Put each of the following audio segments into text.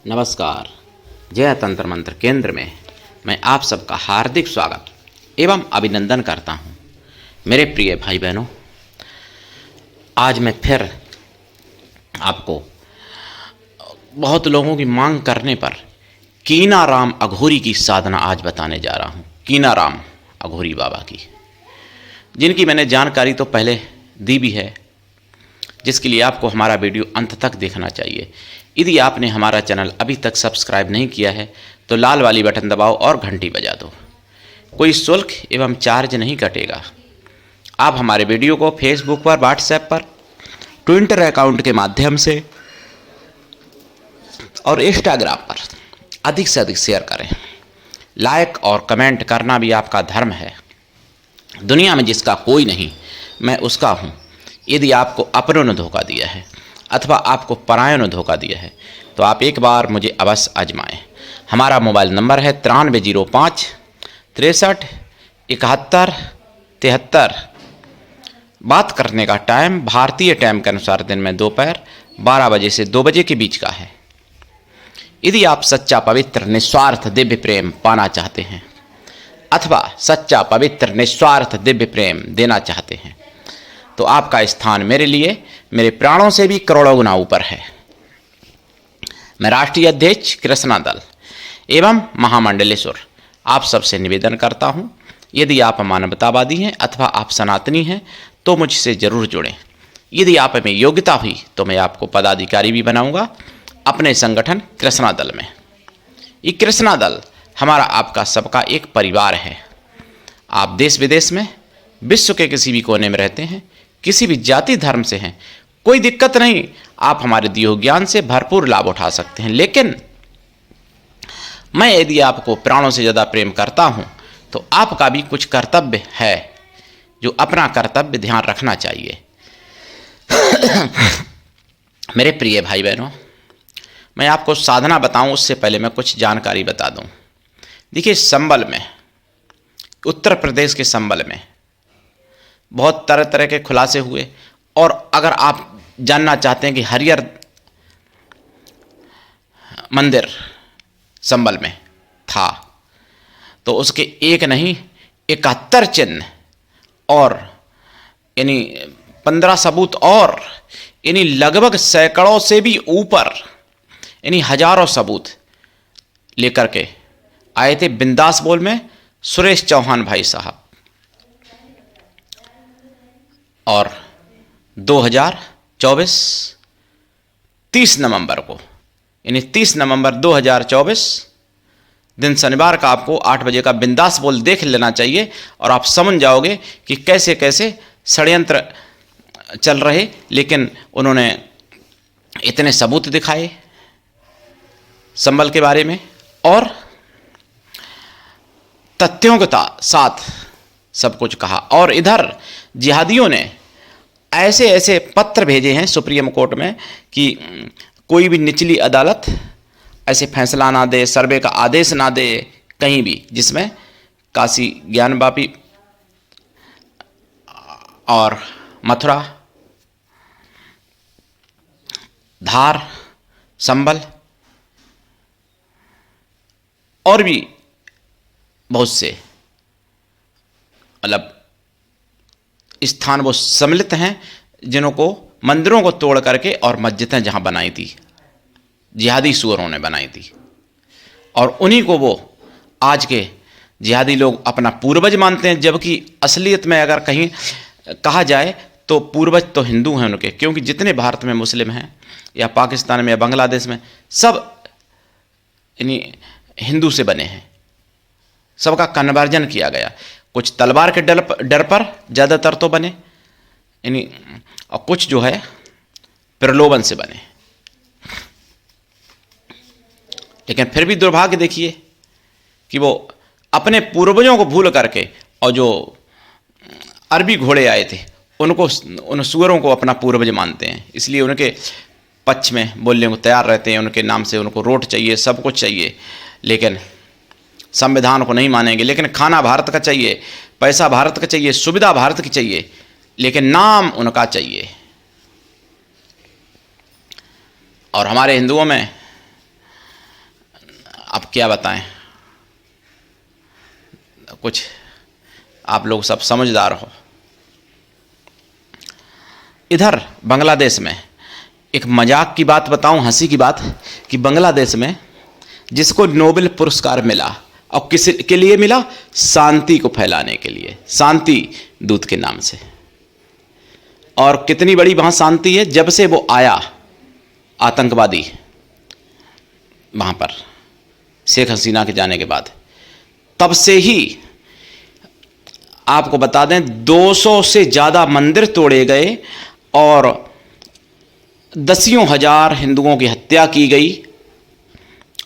नमस्कार। जय तंत्र मंत्र केंद्र में मैं आप सबका हार्दिक स्वागत एवं अभिनंदन करता हूं। मेरे प्रिय भाई बहनों, आज मैं फिर आपको बहुत लोगों की मांग करने पर कीनाराम अघोरी की साधना आज बताने जा रहा हूं। कीनाराम अघोरी बाबा की, जिनकी मैंने जानकारी तो पहले दी भी है, जिसके लिए आपको हमारा वीडियो अंत तक देखना चाहिए। यदि आपने हमारा चैनल अभी तक सब्सक्राइब नहीं किया है तो लाल वाली बटन दबाओ और घंटी बजा दो। कोई शुल्क एवं चार्ज नहीं कटेगा। आप हमारे वीडियो को फेसबुक पर, व्हाट्सएप पर, ट्विटर अकाउंट के माध्यम से और इंस्टाग्राम पर अधिक से अधिक शेयर करें। लाइक और कमेंट करना भी आपका धर्म है। दुनिया में जिसका कोई नहीं, मैं उसका हूँ। यदि आपको अपनों ने धोखा दिया है अथवा आपको परायों ने धोखा दिया है तो आप एक बार मुझे अवश्य आजमाएं। हमारा मोबाइल नंबर है 9305 63 71 73। बात करने का टाइम भारतीय टाइम के अनुसार दिन में दोपहर 12 बजे से 2 बजे के बीच का है। यदि आप सच्चा पवित्र निस्वार्थ दिव्य प्रेम पाना चाहते हैं अथवा सच्चा पवित्र निस्वार्थ दिव्य प्रेम देना चाहते हैं तो आपका स्थान मेरे लिए मेरे प्राणों से भी करोड़ों गुना ऊपर है। मैं राष्ट्रीय अध्यक्ष कृष्णा दल एवं महामंडलेश्वर आप सबसे निवेदन करता हूं, यदि आप मानवतावादी हैं अथवा आप सनातनी हैं तो मुझसे जरूर जुड़ें। यदि आप में योग्यता हुई तो मैं आपको पदाधिकारी भी बनाऊंगा अपने संगठन कृष्णा दल में। ये कृष्णा दल हमारा आपका सबका एक परिवार है। आप देश विदेश में, विश्व के किसी भी कोने में रहते हैं, किसी भी जाति धर्म से हैं, कोई दिक्कत नहीं। आप हमारे दिए हुए ज्ञान से भरपूर लाभ उठा सकते हैं। लेकिन मैं यदि आपको प्राणों से ज़्यादा प्रेम करता हूं तो आपका भी कुछ कर्तव्य है, जो अपना कर्तव्य ध्यान रखना चाहिए। मेरे प्रिय भाई बहनों, मैं आपको साधना बताऊं उससे पहले मैं कुछ जानकारी बता दूं। देखिए, संबल में, उत्तर प्रदेश के संबल में बहुत तरह तरह के खुलासे हुए, और अगर आप जानना चाहते हैं कि हरिहर मंदिर संबल में था तो उसके एक नहीं 71 चिन्ह और यानी 15 सबूत और यानी लगभग सैकड़ों से भी ऊपर यानी हजारों सबूत लेकर के आए थे बिंदास बोल में सुरेश चौहान भाई साहब। और 2024 30 नवंबर को यानी 30 नवंबर 2024 दिन शनिवार का आपको 8 बजे का बिंदास बोल देख लेना चाहिए और आप समझ जाओगे कि कैसे कैसे षड्यंत्र चल रहे। लेकिन उन्होंने इतने सबूत दिखाए संबल के बारे में और तथ्यों के साथ सब कुछ कहा। और इधर जिहादियों ने ऐसे ऐसे पत्र भेजे हैं सुप्रीम कोर्ट में कि कोई भी निचली अदालत ऐसे फैसला ना दे, सर्वे का आदेश ना दे कहीं भी, जिसमें काशी, ज्ञानवापी और मथुरा, धार, संबल और भी बहुत से मतलब स्थान वो सम्मिलित हैं, जिनको मंदिरों को तोड़ करके और मस्जिदें जहां बनाई थी जिहादी सूअरों ने बनाई थी, और उन्हीं को वो आज के जिहादी लोग अपना पूर्वज मानते हैं। जबकि असलियत में अगर कहीं कहा जाए तो पूर्वज तो हिंदू हैं उनके, क्योंकि जितने भारत में मुस्लिम हैं या पाकिस्तान में या बांग्लादेश में सब यानी हिंदू से बने हैं। सबका कन्वर्जन किया गया। कुछ तलवार के डर पर ज़्यादातर तो बने यानी, और कुछ जो है प्रलोभन से बने। लेकिन फिर भी दुर्भाग्य देखिए कि वो अपने पूर्वजों को भूल करके, और जो अरबी घोड़े आए थे उनको, उन सूअरों को अपना पूर्वज मानते हैं, इसलिए उनके पक्ष में बोलने को तैयार रहते हैं। उनके नाम से उनको रोट चाहिए, सब कुछ चाहिए, लेकिन संविधान को नहीं मानेंगे। लेकिन खाना भारत का चाहिए, पैसा भारत का चाहिए, सुविधा भारत की चाहिए, लेकिन नाम उनका चाहिए। और हमारे हिंदुओं में अब क्या बताएं, कुछ आप लोग सब समझदार हो। इधर बांग्लादेश में एक मजाक की बात बताऊं, हंसी की बात, कि बांग्लादेश में जिसको नोबेल पुरस्कार मिला और किस के लिए मिला, शांति को फैलाने के लिए, शांति दूत के नाम से। और कितनी बड़ी वहां शांति है, जब से वो आया आतंकवादी वहां पर शेख हसीना के जाने के बाद, तब से ही आपको बता दें 200 से ज़्यादा मंदिर तोड़े गए और दसियों हजार हिंदुओं की हत्या की गई,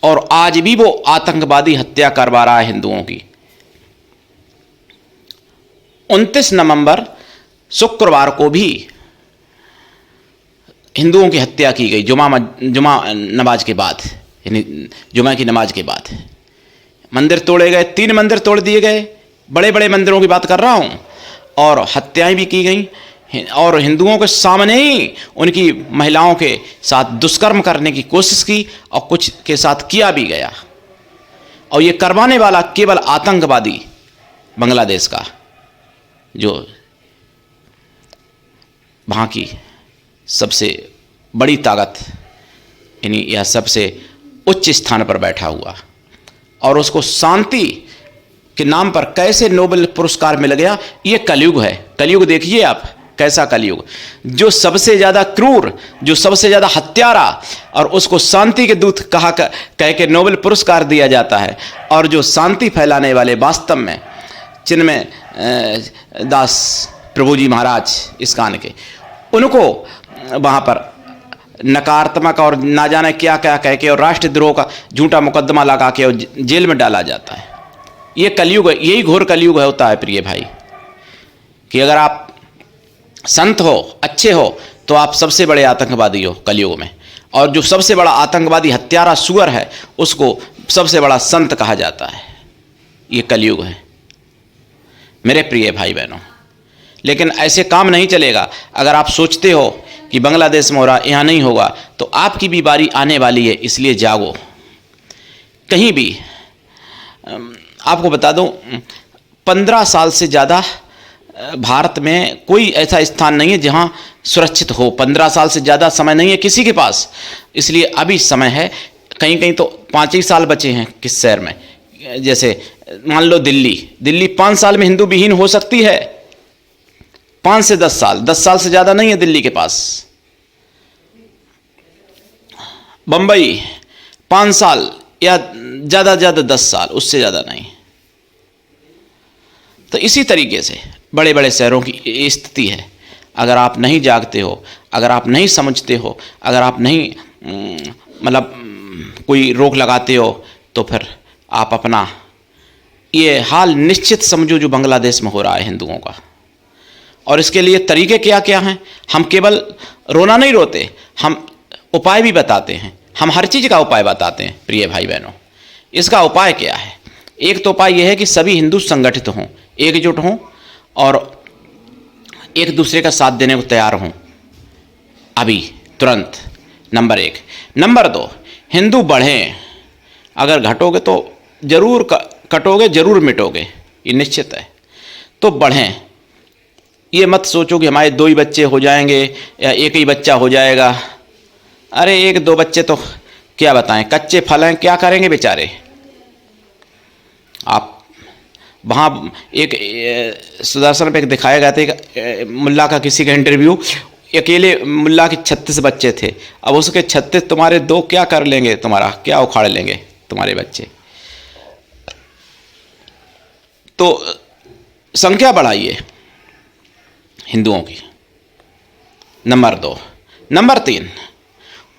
और आज भी वो आतंकवादी हत्या करवा रहा है हिंदुओं की। 29 नवंबर शुक्रवार को भी हिंदुओं की हत्या की गई, जुमा नमाज के बाद, यानी जुमा की नमाज के बाद मंदिर तोड़े गए, 3 मंदिर तोड़ दिए गए, बड़े बड़े मंदिरों की बात कर रहा हूं, और हत्याएं भी की गई, और हिंदुओं के सामने ही उनकी महिलाओं के साथ दुष्कर्म करने की कोशिश की, और कुछ के साथ किया भी गया। और ये करवाने वाला केवल आतंकवादी बांग्लादेश का, जो वहाँ की सबसे बड़ी ताकत, यानी यह सबसे उच्च स्थान पर बैठा हुआ, और उसको शांति के नाम पर कैसे नोबेल पुरस्कार मिल गया। ये कलयुग है। कलयुग देखिए आप, कैसा कलयुग, जो सबसे ज़्यादा क्रूर, जो सबसे ज़्यादा हत्यारा, और उसको शांति के दूत कह के नोबेल पुरस्कार दिया जाता है। और जो शांति फैलाने वाले वास्तव में चिन्मय दास प्रभु जी महाराज इस्कॉन के, उनको वहाँ पर नकारात्मक और ना जाने क्या क्या कह के और राष्ट्रद्रोह का झूठा मुकदमा लगा के और जेल में डाला जाता है। ये कलयुग है, यही घोर कलयुग होता है प्रिय भाई, कि अगर आप संत हो, अच्छे हो, तो आप सबसे बड़े आतंकवादी हो कलयुग में, और जो सबसे बड़ा आतंकवादी हत्यारा सुअर है, उसको सबसे बड़ा संत कहा जाता है। ये कलयुग है मेरे प्रिय भाई बहनों। लेकिन ऐसे काम नहीं चलेगा। अगर आप सोचते हो कि बांग्लादेश में हो रहा, यहाँ नहीं होगा, तो आपकी भी बारी आने वाली है, इसलिए जागो। कहीं भी आपको बता दूं, 15 साल से ज़्यादा भारत में कोई ऐसा स्थान नहीं है जहां सुरक्षित हो। 15 साल से ज़्यादा समय नहीं है किसी के पास, इसलिए अभी समय है। कहीं कहीं तो 5 ही साल बचे हैं किस शहर में, जैसे मान लो दिल्ली 5 साल में हिंदू विहीन हो सकती है, 5 से 10 साल, 10 साल से ज़्यादा नहीं है दिल्ली के पास। बंबई 5 साल या ज़्यादा 10 साल, उससे ज़्यादा नहीं। तो इसी तरीके से बड़े बड़े शहरों की स्थिति है। अगर आप नहीं जागते हो, अगर आप नहीं समझते हो, अगर आप नहीं मतलब कोई रोक लगाते हो, तो फिर आप अपना ये हाल निश्चित समझो जो बांग्लादेश में हो रहा है हिंदुओं का। और इसके लिए तरीके क्या क्या हैं। हम केवल रोना नहीं रोते, हम उपाय भी बताते हैं। हम हर चीज़ का उपाय बताते हैं प्रिय भाई बहनों। इसका उपाय क्या है? एक तो उपाय यह है कि सभी हिंदू संगठित हों, एकजुट हों और एक दूसरे का साथ देने को तैयार हों अभी तुरंत, नंबर 1। नंबर 2, हिंदू बढ़ें। अगर घटोगे तो जरूर कटोगे, जरूर मिटोगे, ये निश्चित है। तो बढ़ें। ये मत सोचो कि हमारे 2 ही बच्चे हो जाएंगे या 1 ही बच्चा हो जाएगा। अरे 1-2 बच्चे तो क्या बताएं, कच्चे फल हैं, क्या करेंगे बेचारे। आप वहाँ एक सुदर्शन पे दिखाया गया था, एक मुल्ला का किसी का इंटरव्यू, अकेले मुल्ला के 36 बच्चे थे। अब उसके 36 तुम्हारे 2 क्या कर लेंगे, तुम्हारा क्या उखाड़ लेंगे तुम्हारे बच्चे। तो संख्या बढ़ाइए हिंदुओं की, नंबर 2। नंबर 3,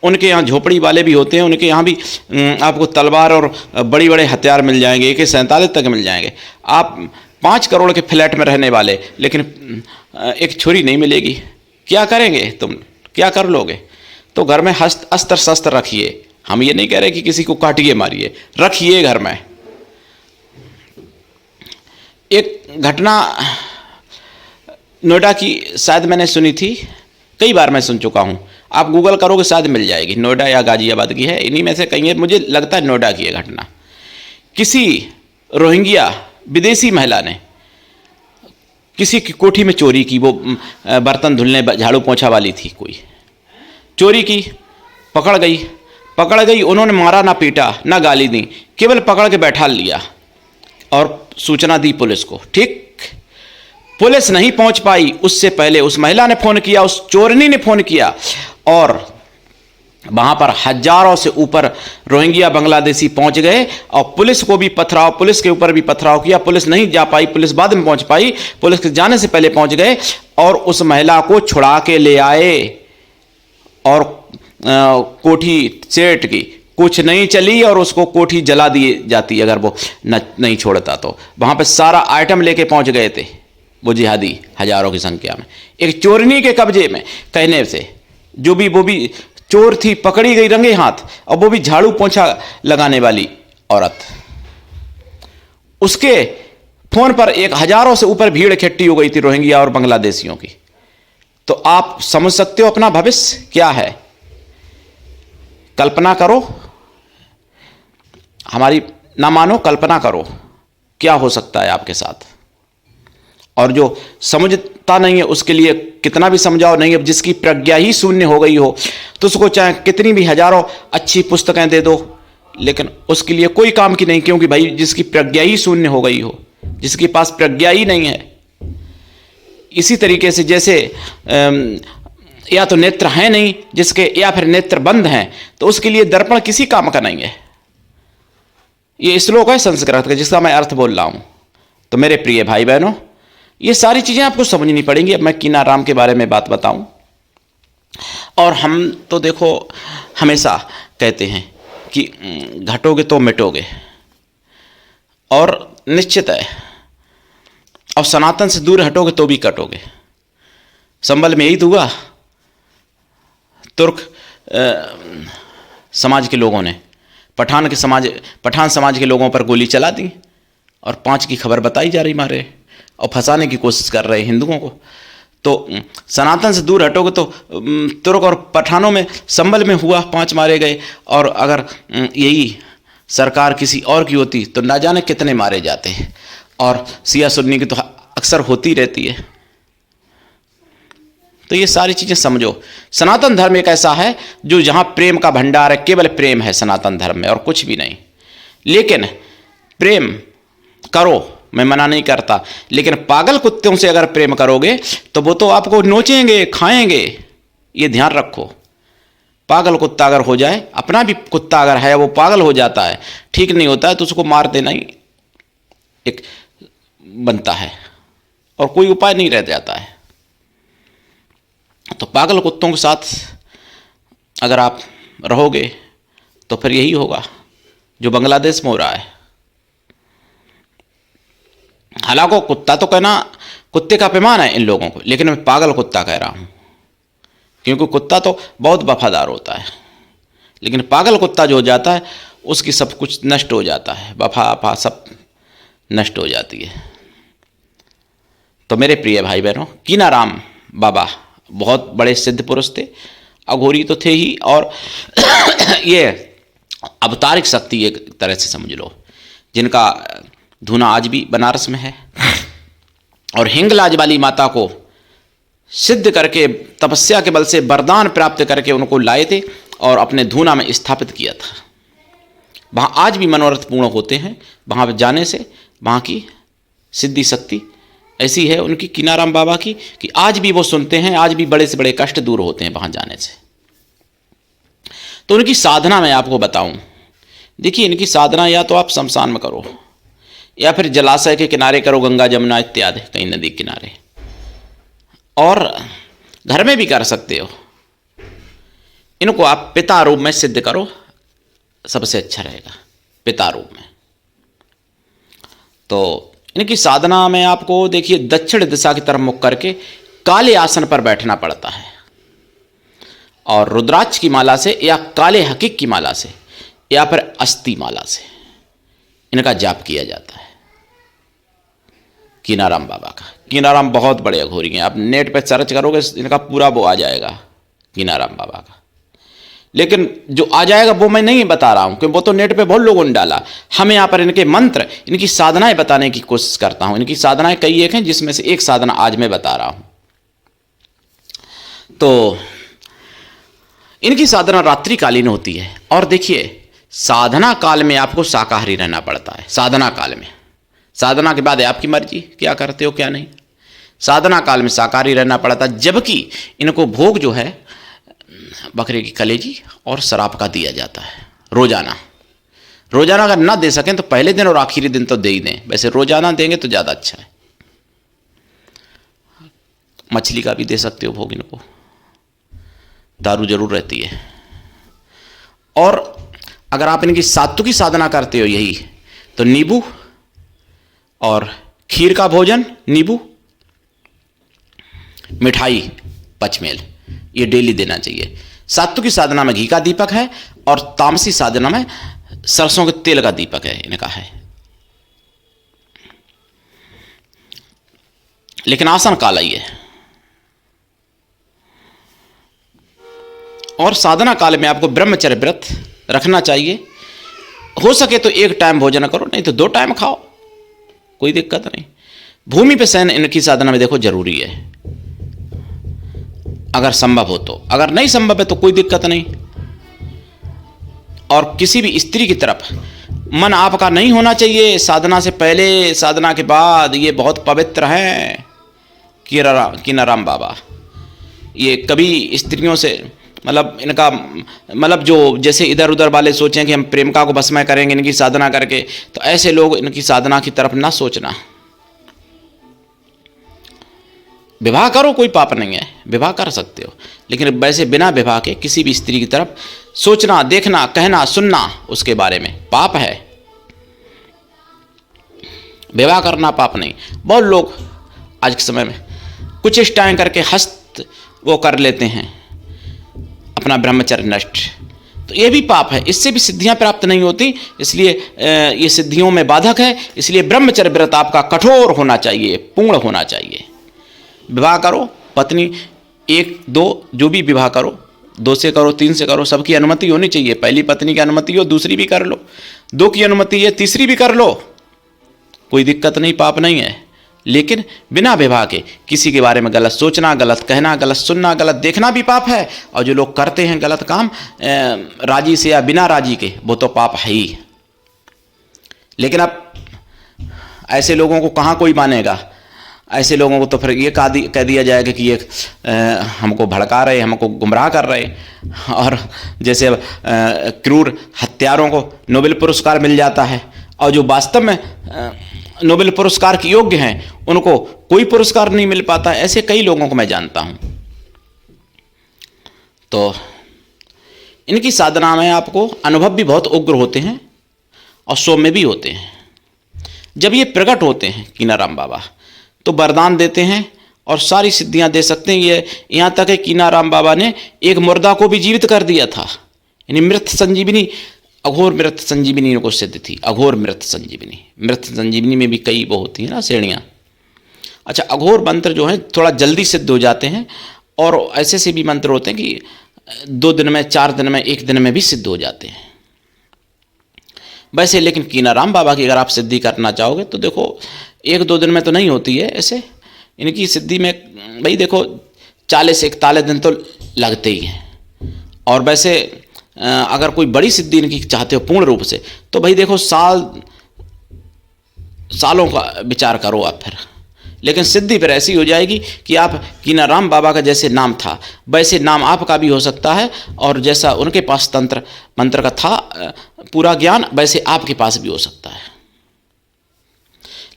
उनके यहाँ झोपड़ी वाले भी होते हैं, उनके यहाँ भी आपको तलवार और बड़ी बड़े हथियार मिल जाएंगे, AK-47 तक मिल जाएंगे। आप 5 करोड़ के फ्लैट में रहने वाले, लेकिन एक छुरी नहीं मिलेगी, क्या करेंगे तुम, क्या कर लोगे? तो घर में अस्त्र शस्त्र रखिए। हम ये नहीं कह रहे कि किसी को काटिए मारिए, रखिए घर में। एक घटना नोएडा की शायद मैंने सुनी थी, कई बार मैं सुन चुका हूँ, आप गूगल करोगे शायद मिल जाएगी। नोएडा या गाजियाबाद की है, इन्हीं में से कहीं है, मुझे लगता है नोएडा की है घटना। किसी रोहिंग्या विदेशी महिला ने किसी की कोठी में चोरी की, वो बर्तन धुलने झाड़ू पोंछा वाली थी, कोई चोरी की, पकड़ गई, उन्होंने मारा ना पीटा ना गाली दी, केवल पकड़ के बैठा लिया और सूचना दी पुलिस को। ठीक, पुलिस नहीं पहुंच पाई, उससे पहले उस महिला ने फोन किया, उस चोरनी ने फोन किया और वहां पर हजारों से ऊपर रोहिंग्या बांग्लादेशी पहुंच गए और पुलिस को भी पथराव, पुलिस के ऊपर भी पथराव किया। पुलिस नहीं जा पाई, पुलिस बाद में पहुंच पाई, पुलिस के जाने से पहले पहुंच गए और उस महिला को छुड़ा के ले आए और कोठी सेठ की कुछ नहीं चली और उसको कोठी जला दी जाती अगर वो नहीं छोड़ता तो। वहां पे सारा आइटम लेके पहुंच गए थे वो जिहादी हजारों की संख्या में, एक चोरनी के कब्जे में कहने से। जो भी वो भी चोर थी, पकड़ी गई रंगे हाथ, और वो भी झाड़ू पोंछा लगाने वाली औरत। उसके फोन पर एक हजारों से ऊपर भीड़ इकट्ठी हो गई थी रोहिंग्या और बांग्लादेशियों की। तो आप समझ सकते हो अपना भविष्य क्या है। कल्पना करो, हमारी ना मानो, कल्पना करो क्या हो सकता है आपके साथ। और जो समझता नहीं है उसके लिए कितना भी समझाओ नहीं। अब जिसकी प्रज्ञा ही शून्य हो गई हो तो उसको चाहे कितनी भी हजारों अच्छी पुस्तकें दे दो, लेकिन उसके लिए कोई काम की नहीं, क्योंकि भाई जिसकी प्रज्ञा ही शून्य हो गई हो, जिसके पास प्रज्ञा ही नहीं है। इसी तरीके से जैसे या तो नेत्र हैं नहीं जिसके, या फिर नेत्र बंद हैं, तो उसके लिए दर्पण किसी काम का नहीं है। ये श्लोक है संस्कृत का जिसका मैं अर्थ बोल रहा हूं। तो मेरे प्रिय भाई बहनों, ये सारी चीजें आपको समझनी पड़ेंगी। अब मैं कीनाराम के बारे में बात बताऊं। और हम तो देखो हमेशा कहते हैं कि घटोगे तो मिटोगे, और निश्चित है, और सनातन से दूर हटोगे तो भी कटोगे। संबल में यही तो हुआ, तुर्क समाज के लोगों ने पठान समाज के लोगों पर गोली चला दी और 5 की खबर बताई जा रही मारे, और फंसाने की कोशिश कर रहे हिंदुओं को। तो सनातन से दूर हटोगे तो तुर्क और पठानों में संबल में हुआ, 5 मारे गए। और अगर यही सरकार किसी और की होती तो ना जाने कितने मारे जाते हैं। और सिया सुन्नी की तो अक्सर होती रहती है। तो ये सारी चीजें समझो। सनातन धर्म एक ऐसा है जो जहां प्रेम का भंडार है, केवल प्रेम है सनातन धर्म में और कुछ भी नहीं। लेकिन प्रेम करो, मैं मना नहीं करता, लेकिन पागल कुत्तों से अगर प्रेम करोगे तो वो तो आपको नोचेंगे, खाएंगे। ये ध्यान रखो। पागल कुत्ता अगर हो जाए, अपना भी कुत्ता अगर है वो पागल हो जाता है, ठीक नहीं होता है, तो उसको मार देना ही एक बनता है और कोई उपाय नहीं रह जाता है। तो पागल कुत्तों के साथ अगर आप रहोगे तो फिर यही होगा जो बांग्लादेश में हो रहा है। हालांकि कुत्ता तो कहना, कुत्ते का अपमान है इन लोगों को, लेकिन मैं पागल कुत्ता कह रहा हूं, क्योंकि कुत्ता तो बहुत वफादार होता है, लेकिन पागल कुत्ता जो हो जाता है उसकी सब कुछ नष्ट हो जाता है, वफा सब नष्ट हो जाती है। तो मेरे प्रिय भाई बहनों, कीनाराम बाबा बहुत बड़े सिद्ध पुरुष थे, अघोरी तो थे ही, और ये अवतारिक शक्ति एक तरह से समझ लो, जिनका धूना आज भी बनारस में है। और हिंगलाज वाली माता को सिद्ध करके, तपस्या के बल से वरदान प्राप्त करके उनको लाए थे और अपने धूना में स्थापित किया था। वहाँ आज भी मनोरथ पूर्ण होते हैं। वहाँ पर जाने से वहाँ की सिद्धि शक्ति ऐसी है उनकी, कीनाराम बाबा की, कि आज भी वो सुनते हैं, आज भी बड़े से बड़े कष्ट दूर होते हैं वहाँ जाने से। तो उनकी साधना मैं आपको बताऊं। देखिए, इनकी साधना या तो आप शमशान में करो, या फिर जलाशय के किनारे करो, गंगा जमुना इत्यादि कहीं नदी किनारे, और घर में भी कर सकते हो। इनको आप पिता रूप में सिद्ध करो, सबसे अच्छा रहेगा पिता रूप में। तो इनकी साधना में आपको देखिए दक्षिण दिशा की तरफ मुख करके काले आसन पर बैठना पड़ता है, और रुद्राक्ष की माला से या काले हकीक की माला से या फिर अस्थि माला से इनका जाप किया जाता है। कीनाराम बाबा का, कीनाराम बहुत बड़े अघोरी हैं, आप नेट पे सर्च करोगे इनका पूरा वो आ जाएगा कीनाराम बाबा का। लेकिन जो आ जाएगा वो मैं नहीं बता रहा हूं, क्योंकि वो तो नेट पे बहुत लोगों ने डाला। हमें यहाँ पर इनके मंत्र, इनकी साधनाएं बताने की कोशिश करता हूं। इनकी साधनाएं कई एक हैं, जिसमें से एक साधना आज मैं बता रहा हूं। तो इनकी साधना रात्रिकालीन होती है। और देखिए, साधना काल में आपको शाकाहारी रहना पड़ता है। साधना काल में, साधना के बाद आपकी मर्जी क्या करते हो क्या नहीं। साधना काल में शाकाहारी रहना पड़ता है, जबकि इनको भोग जो है बकरे की कलेजी और शराब का दिया जाता है रोजाना। रोजाना अगर ना दे सकें तो पहले दिन और आखिरी दिन तो दे ही दें, वैसे रोजाना देंगे तो ज़्यादा अच्छा है। मछली का भी दे सकते हो भोग इनको, दारू जरूर रहती है। और अगर आप इनकी सात्विकी साधना करते हो यही, तो नींबू और खीर का भोजन, नींबू, मिठाई, पचमेल, ये डेली देना चाहिए। सात्विकी साधना में घी का दीपक है और तामसी साधना में सरसों के तेल का दीपक है इनका है। लेकिन आसन काल ही है। और साधना काल में आपको ब्रह्मचर्य व्रत रखना चाहिए। हो सके तो एक टाइम भोजन करो, नहीं तो 2 टाइम खाओ, कोई दिक्कत नहीं। भूमि पे शयन इनकी साधना में देखो जरूरी है, अगर संभव हो तो। अगर नहीं संभव है तो कोई दिक्कत नहीं। और किसी भी स्त्री की तरफ मन आपका नहीं होना चाहिए, साधना से पहले, साधना के बाद। ये बहुत पवित्र हैं कीनाराम बाबा। ये कभी स्त्रियों से मतलब इनका मतलब जो जैसे इधर उधर वाले सोचें कि हम प्रेमिका को भस्मय करेंगे इनकी साधना करके, तो ऐसे लोग इनकी साधना की तरफ ना सोचना। विवाह करो, कोई पाप नहीं है, विवाह कर सकते हो, लेकिन वैसे बिना विवाह के किसी भी स्त्री की तरफ सोचना, देखना, कहना, सुनना उसके बारे में पाप है। विवाह करना पाप नहीं। बहुत लोग आज के समय में कुछ इष्टाएं करके हस्त वो कर लेते हैं, अपना ब्रह्मचर्य नष्ट, तो ये भी पाप है। इससे भी सिद्धियां प्राप्त नहीं होती, इसलिए ये सिद्धियों में बाधक है। इसलिए ब्रह्मचर्य व्रत आपका कठोर होना चाहिए, पूर्ण होना चाहिए। विवाह करो, पत्नी 1 2 जो भी विवाह करो, 2 से करो, 3 से करो, सबकी अनुमति होनी चाहिए। पहली पत्नी की अनुमति हो, दूसरी भी कर लो, 2 की अनुमति है, तीसरी भी कर लो, कोई दिक्कत नहीं, पाप नहीं है। लेकिन बिना विवाह के किसी के बारे में गलत सोचना, गलत कहना, गलत सुनना, गलत देखना भी पाप है। और जो लोग करते हैं गलत काम राजी से या बिना राजी के, वो तो पाप है ही। लेकिन अब ऐसे लोगों को कहाँ कोई मानेगा। ऐसे लोगों को तो फिर ये कह दिया जाएगा कि ये हमको भड़का रहे, हमको गुमराह कर रहे। और जैसे क्रूर हत्यारों को नोबेल पुरस्कार मिल जाता है, और जो वास्तव में नोबेल पुरस्कार के योग्य हैं उनको कोई पुरस्कार नहीं मिल पाता। ऐसे कई लोगों को मैं जानता हूं। तो इनकी साधना में आपको अनुभव भी बहुत उग्र होते हैं और सौम्य भी होते हैं। जब ये प्रकट होते हैं कीनाराम बाबा, तो वरदान देते हैं और सारी सिद्धियां दे सकते हैं। ये यहाँ तक है कीनाराम बाबा ने एक मुर्दा को भी जीवित कर दिया था। यानी मृत संजीवनी, अघोर मृत संजीवनी इनको सिद्ध थी। अघोर मृत संजीवनी, मृत संजीवनी में भी कई वो होती है ना श्रेणियाँ। अच्छा, अघोर मंत्र जो है थोड़ा जल्दी सिद्ध हो जाते हैं, और ऐसे से भी मंत्र होते हैं कि 2 दिन में, 4 दिन में, 1 दिन में भी सिद्ध हो जाते हैं वैसे। लेकिन कीनाराम बाबा की अगर आप सिद्धि करना चाहोगे तो देखो 1-2 दिन में तो नहीं होती है। ऐसे इनकी सिद्धि में भाई देखो 40 से 41 दिन तो लगते ही हैं। और वैसे अगर कोई बड़ी सिद्धि इनकी चाहते हो पूर्ण रूप से, तो भाई देखो सालों का विचार करो आप फिर। लेकिन सिद्धि फिर ऐसी हो जाएगी कि आप कीनाराम बाबा का जैसे नाम था वैसे नाम आपका भी हो सकता है, और जैसा उनके पास तंत्र मंत्र का था पूरा ज्ञान, वैसे आपके पास भी हो सकता है।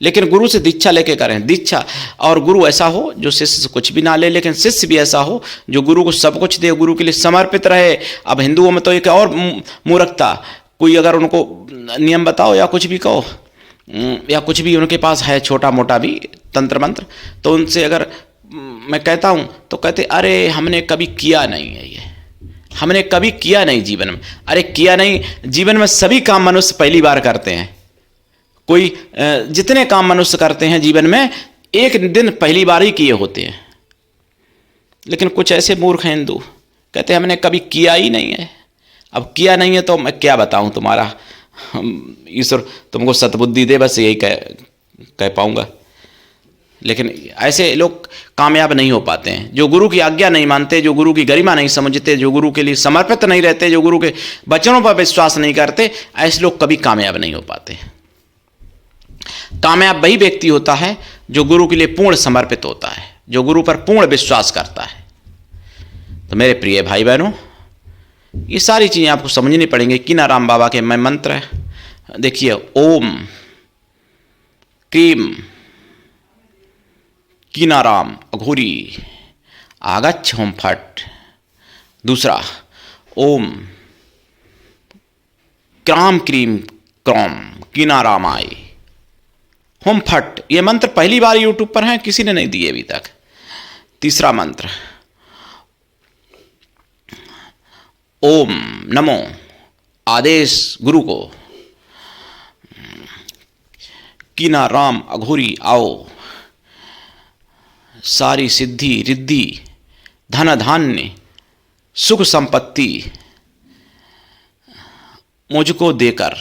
लेकिन गुरु से दीक्षा लेके करें। दीक्षा और गुरु ऐसा हो जो शिष्य से कुछ भी ना ले, लेकिन शिष्य भी ऐसा हो जो गुरु को सब कुछ दे, गुरु के लिए समर्पित रहे। अब हिंदुओं में तो एक और मूर्खता, कोई अगर उनको नियम बताओ या कुछ भी कहो, या कुछ भी उनके पास है छोटा मोटा भी तंत्र मंत्र, तो उनसे अगर मैं कहता हूँ तो कहते अरे हमने कभी किया नहीं है, ये हमने कभी किया नहीं जीवन में। अरे किया नहीं, जीवन में सभी काम मनुष्य पहली बार करते हैं। कोई जितने काम मनुष्य करते हैं जीवन में, एक दिन पहली बार ही किए होते हैं। लेकिन कुछ ऐसे मूर्ख हैं हिंदू, कहते हैं हमने कभी किया ही नहीं है। अब किया नहीं है तो मैं क्या बताऊं तुम्हारा, ईश्वर तुमको सद्बुद्धि दे, बस यही कह पाऊंगा। लेकिन ऐसे लोग कामयाब नहीं हो पाते हैं, जो गुरु की आज्ञा नहीं मानते, जो गुरु की गरिमा नहीं समझते, जो गुरु के लिए समर्पित नहीं रहते, जो गुरु के वचनों पर विश्वास नहीं करते, ऐसे लोग कभी कामयाब नहीं हो पाते। कामयाब वही व्यक्ति होता है जो गुरु के लिए पूर्ण समर्पित होता है, जो गुरु पर पूर्ण विश्वास करता है। तो मेरे प्रिय भाई बहनों, ये सारी चीज़ें आपको समझनी पड़ेंगी। कीनाराम बाबा के मैं मंत्र देखिए, ओम क्रीम कीनाराम अघोरी आगच्छ होम फट। दूसरा, ओम क्राम क्रीम क्रॉम कीनाराम आए होम फट। ये मंत्र पहली बार यूट्यूब पर है, किसी ने नहीं दिए अभी तक। तीसरा मंत्र, ओम नमो आदेश गुरु को कीनाराम अघोरी आओ, सारी सिद्धि रिद्धि धन धान्य सुख संपत्ति मुझको देकर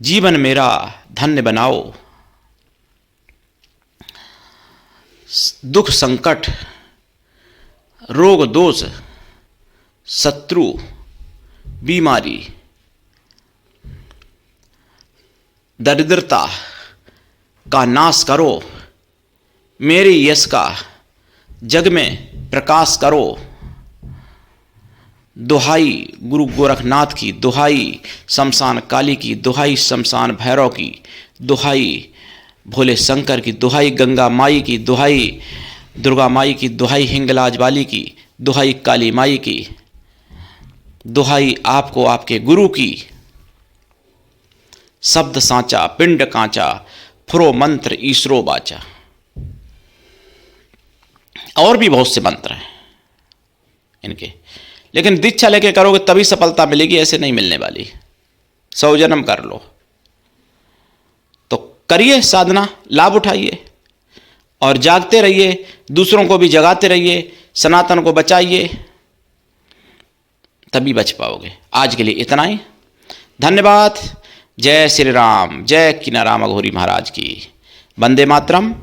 जीवन मेरा धन्य बनाओ। दुख संकट रोग दोष शत्रु बीमारी दरिद्रता का नाश करो, मेरे यश का जग में प्रकाश करो। दुहाई गुरु गोरखनाथ की, दुहाई शमशान काली की, दुहाई शमशान भैरव की, दुहाई भोले शंकर की, दुहाई गंगा माई की, दुहाई दुर्गा माई की, दुहाई हिंगलाज वाली की, दुहाई काली माई की, दुहाई आपको आपके गुरु की। शब्द सांचा पिंड कांचा फुरो मंत्र ईश्वरो बाचा। और भी बहुत से मंत्र हैं इनके, लेकिन दीक्षा लेके करोगे तभी सफलता मिलेगी, ऐसे नहीं मिलने वाली। 100 जन्म कर लो। तो करिए साधना, लाभ उठाइए और जागते रहिए, दूसरों को भी जगाते रहिए, सनातन को बचाइए, तभी बच पाओगे। आज के लिए इतना ही, धन्यवाद। जय श्री राम, जय कीनाराम अघोरी महाराज की। वंदे मातरम।